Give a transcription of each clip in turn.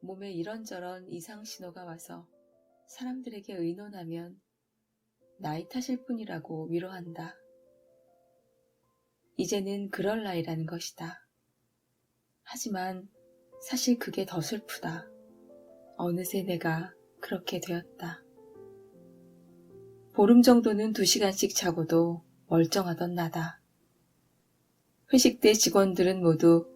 몸에 이런저런 이상 신호가 와서 사람들에게 의논하면 나이 탓일 뿐이라고 위로한다. 이제는 그럴 나이라는 것이다. 하지만 사실 그게 더 슬프다. 어느새 내가 그렇게 되었다. 보름 정도는 2시간씩 자고도 멀쩡하던 나다. 회식 때 직원들은 모두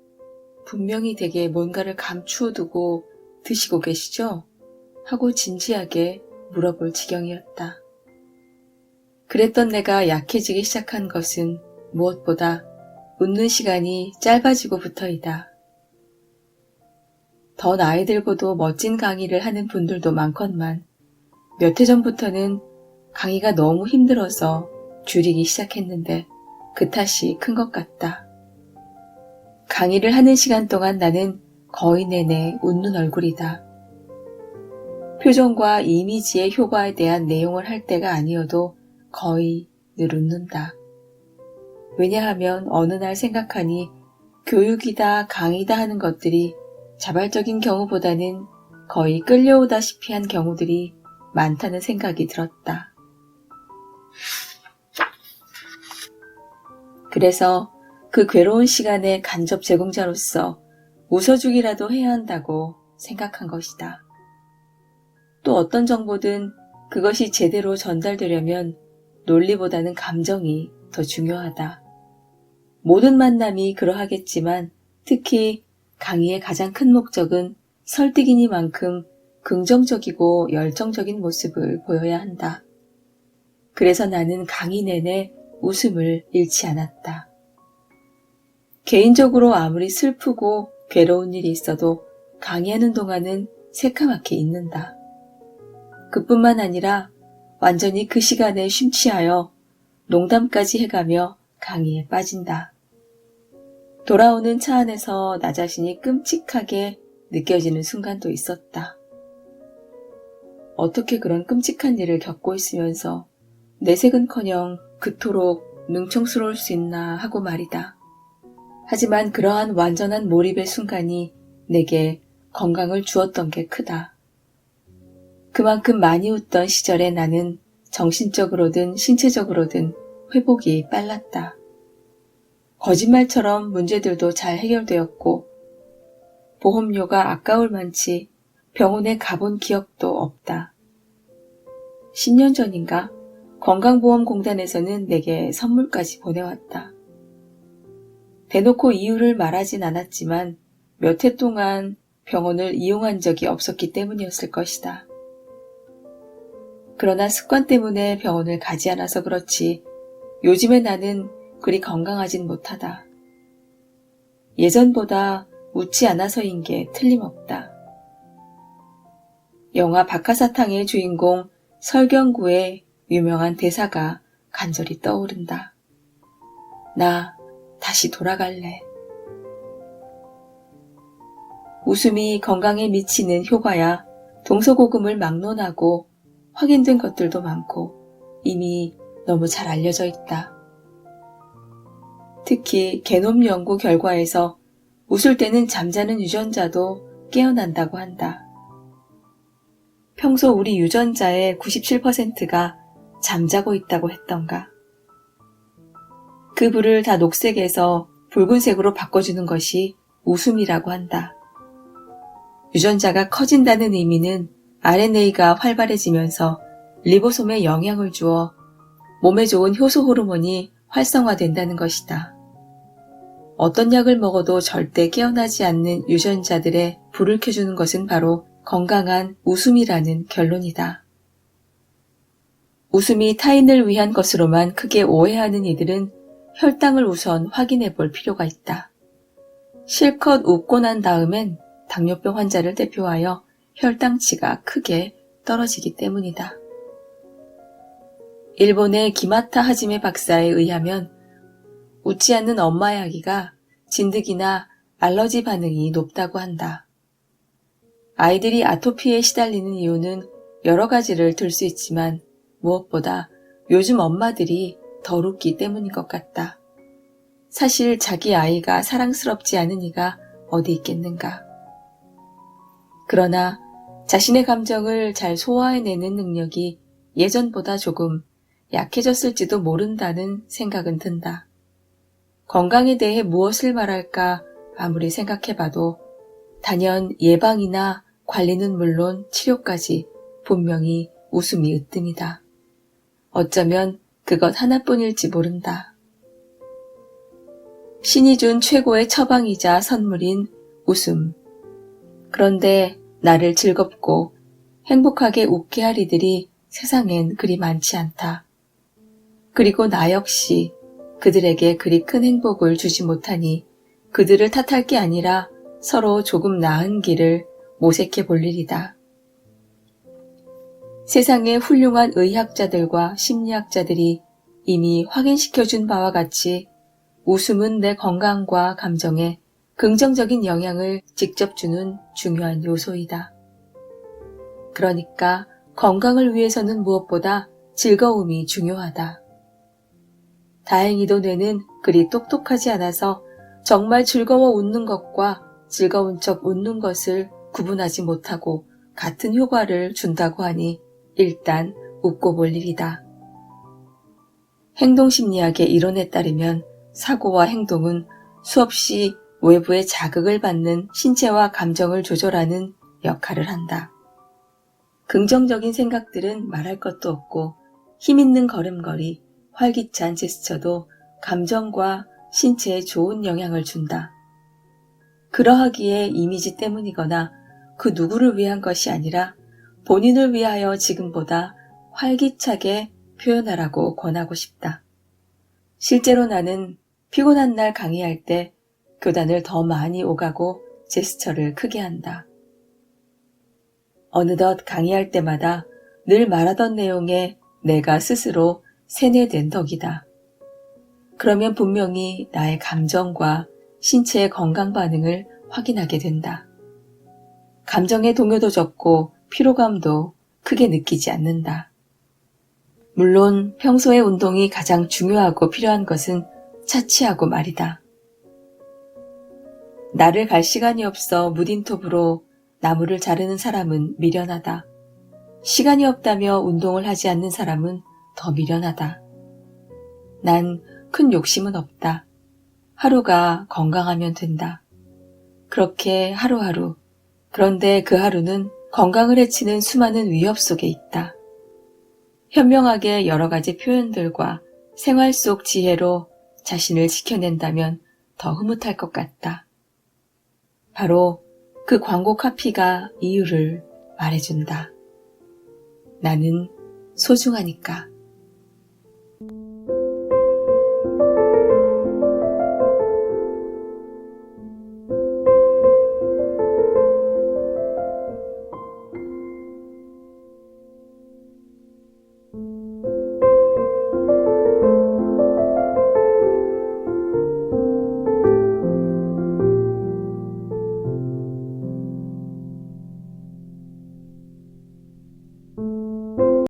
분명히 댁에 뭔가를 감추어두고 드시고 계시죠? 하고 진지하게 물어볼 지경이었다. 그랬던 내가 약해지기 시작한 것은 무엇보다 웃는 시간이 짧아지고부터이다. 더 나이 들고도 멋진 강의를 하는 분들도 많건만 몇 해 전부터는 강의가 너무 힘들어서 줄이기 시작했는데 그 탓이 큰 것 같다. 강의를 하는 시간 동안 나는 거의 내내 웃는 얼굴이다. 표정과 이미지의 효과에 대한 내용을 할 때가 아니어도 거의 늘 웃는다. 왜냐하면 어느 날 생각하니 교육이다 강의다 하는 것들이 자발적인 경우보다는 거의 끌려오다시피 한 경우들이 많다는 생각이 들었다. 그래서 그 괴로운 시간의 간접 제공자로서 웃어주기라도 해야 한다고 생각한 것이다. 또 어떤 정보든 그것이 제대로 전달되려면 논리보다는 감정이 더 중요하다. 모든 만남이 그러하겠지만 특히 강의의 가장 큰 목적은 설득이니만큼 긍정적이고 열정적인 모습을 보여야 한다. 그래서 나는 강의 내내 웃음을 잃지 않았다. 개인적으로 아무리 슬프고 괴로운 일이 있어도 강의하는 동안은 새카맣게 잊는다. 그뿐만 아니라 완전히 그 시간에 심취하여 농담까지 해가며 강의에 빠진다. 돌아오는 차 안에서 나 자신이 끔찍하게 느껴지는 순간도 있었다. 어떻게 그런 끔찍한 일을 겪고 있으면서 내색은커녕 그토록 능청스러울 수 있나 하고 말이다. 하지만 그러한 완전한 몰입의 순간이 내게 건강을 주었던 게 크다. 그만큼 많이 웃던 시절에 나는 정신적으로든 신체적으로든 회복이 빨랐다. 거짓말처럼 문제들도 잘 해결되었고 보험료가 아까울 만치 병원에 가본 기억도 없다. 10년 전인가 건강보험공단에서는 내게 선물까지 보내왔다. 대놓고 이유를 말하진 않았지만 몇 해 동안 병원을 이용한 적이 없었기 때문이었을 것이다. 그러나 습관 때문에 병원을 가지 않아서 그렇지 요즘에 나는 그리 건강하진 못하다. 예전보다 웃지 않아서인 게 틀림없다. 영화 박하사탕의 주인공 설경구의 유명한 대사가 간절히 떠오른다. 나 다시 돌아갈래. 웃음이 건강에 미치는 효과야 동서고금을 막론하고 확인된 것들도 많고 이미 너무 잘 알려져 있다. 특히 게놈 연구 결과에서 웃을 때는 잠자는 유전자도 깨어난다고 한다. 평소 우리 유전자의 97%가 잠자고 있다고 했던가. 그 불을 다 녹색에서 붉은색으로 바꿔주는 것이 웃음이라고 한다. 유전자가 커진다는 의미는 RNA가 활발해지면서 리보솜에 영향을 주어 몸에 좋은 효소 호르몬이 활성화된다는 것이다. 어떤 약을 먹어도 절대 깨어나지 않는 유전자들의 불을 켜주는 것은 바로 건강한 웃음이라는 결론이다. 웃음이 타인을 위한 것으로만 크게 오해하는 이들은 혈당을 우선 확인해 볼 필요가 있다. 실컷 웃고 난 다음엔 당뇨병 환자를 대표하여 혈당치가 크게 떨어지기 때문이다. 일본의 기마타 하지메 박사에 의하면 웃지 않는 엄마의 아기가 진드기나 알러지 반응이 높다고 한다. 아이들이 아토피에 시달리는 이유는 여러 가지를 들 수 있지만 무엇보다 요즘 엄마들이 덜 웃기 때문인 것 같다. 사실 자기 아이가 사랑스럽지 않은 이가 어디 있겠는가. 그러나 자신의 감정을 잘 소화해내는 능력이 예전보다 조금 약해졌을지도 모른다는 생각은 든다. 건강에 대해 무엇을 말할까 아무리 생각해봐도 단연 예방이나 관리는 물론 치료까지 분명히 웃음이 으뜸이다. 어쩌면 그것 하나뿐일지 모른다. 신이 준 최고의 처방이자 선물인 웃음. 그런데 나를 즐겁고 행복하게 웃게 할 이들이 세상엔 그리 많지 않다. 그리고 나 역시 그들에게 그리 큰 행복을 주지 못하니 그들을 탓할 게 아니라 서로 조금 나은 길을 모색해 볼 일이다. 세상의 훌륭한 의학자들과 심리학자들이 이미 확인시켜준 바와 같이 웃음은 내 건강과 감정에 긍정적인 영향을 직접 주는 중요한 요소이다. 그러니까 건강을 위해서는 무엇보다 즐거움이 중요하다. 다행히도 뇌는 그리 똑똑하지 않아서 정말 즐거워 웃는 것과 즐거운 척 웃는 것을 구분하지 못하고 같은 효과를 준다고 하니 일단 웃고 볼 일이다. 행동심리학의 이론에 따르면 사고와 행동은 수없이 외부의 자극을 받는 신체와 감정을 조절하는 역할을 한다. 긍정적인 생각들은 말할 것도 없고 힘있는 걸음걸이, 활기찬 제스처도 감정과 신체에 좋은 영향을 준다. 그러하기에 이미지 때문이거나 그 누구를 위한 것이 아니라 본인을 위하여 지금보다 활기차게 표현하라고 권하고 싶다. 실제로 나는 피곤한 날 강의할 때 교단을 더 많이 오가고 제스처를 크게 한다. 어느덧 강의할 때마다 늘 말하던 내용에 내가 스스로 세뇌된 덕이다. 그러면 분명히 나의 감정과 신체의 건강 반응을 확인하게 된다. 감정의 동요도 적고 피로감도 크게 느끼지 않는다. 물론 평소에 운동이 가장 중요하고 필요한 것은 차치하고 말이다. 나를 갈 시간이 없어 무딘톱으로 나무를 자르는 사람은 미련하다. 시간이 없다며 운동을 하지 않는 사람은 더 미련하다. 난 큰 욕심은 없다. 하루가 건강하면 된다. 그렇게 하루하루. 그런데 그 하루는 건강을 해치는 수많은 위협 속에 있다. 현명하게 여러 가지 표현들과 생활 속 지혜로 자신을 지켜낸다면 더 흐뭇할 것 같다. 바로 그 광고 카피가 이유를 말해준다. 나는 소중하니까.